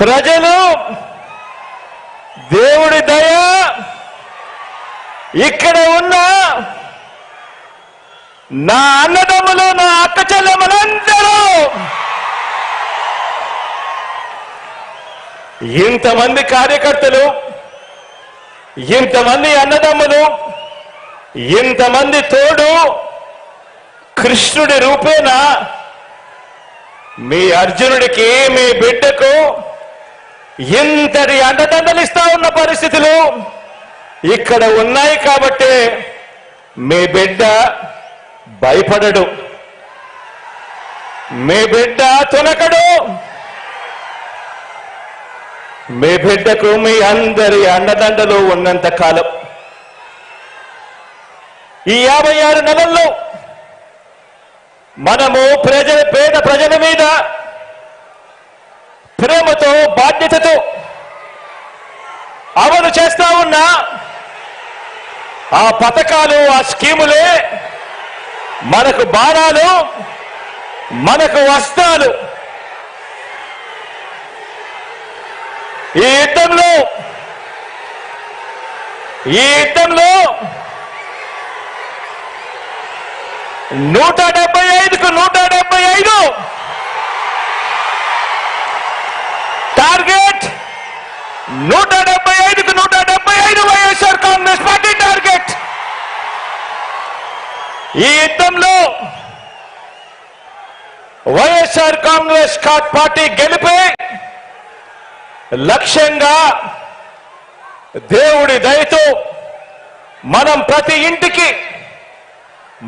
ప్రజలు, దేవుడి దయ, ఇక్కడ ఉన్న నా అన్నదమ్ములు, నా అక్క చెల్లెమ్మలందరూ ఇంతమంది కార్యకర్తలు, ఇంతమంది అన్నదమ్ములు, ఇంతమంది తోడు కృష్ణుడి రూపేణ మీ అర్జునుడికి, మీ బిడ్డకు ఇంతటి అండదండలిస్తా ఉన్న పరిస్థితులు ఇక్కడ ఉన్నాయి కాబట్టి మీ బిడ్డ భయపడడు, మీ బిడ్డ తునకడు. మీ బిడ్డకు మీ అందరి అండదండలు ఉన్నంత కాలం ఈ 56 నెలల్లో మనము పేద ప్రజల మీద ప్రేమతో, బాధ్యతతో అమలు చేస్తా ఉన్న ఆ పథకాలు, ఆ స్కీములే మనకు బాణాలు, మనకు వస్త్రాలు. ఈ యుద్ధంలో 175కు 175 టార్గెట్, 175కు 175 వైఎస్ఆర్ కాంగ్రెస్ పార్టీ టార్గెట్. ఈ యుద్ధంలో వైఎస్ఆర్ కాంగ్రెస్ పార్టీ గెలిపే లక్ష్యంగా దేవుడి దయతో మనం ప్రతి ఇంటికి,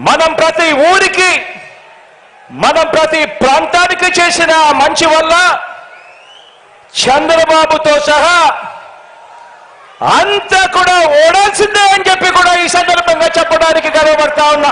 మనం ప్రతి ఊరికి, మనం ప్రతి ప్రాంతానికి చేసిన మంచి వల్ల చంద్రబాబుతో సహా అంతా కూడా ఓడాల్సిందే అని చెప్పి కూడా ఈ సందర్భంగా చెప్పడానికి గర్వపడతా ఉన్నా.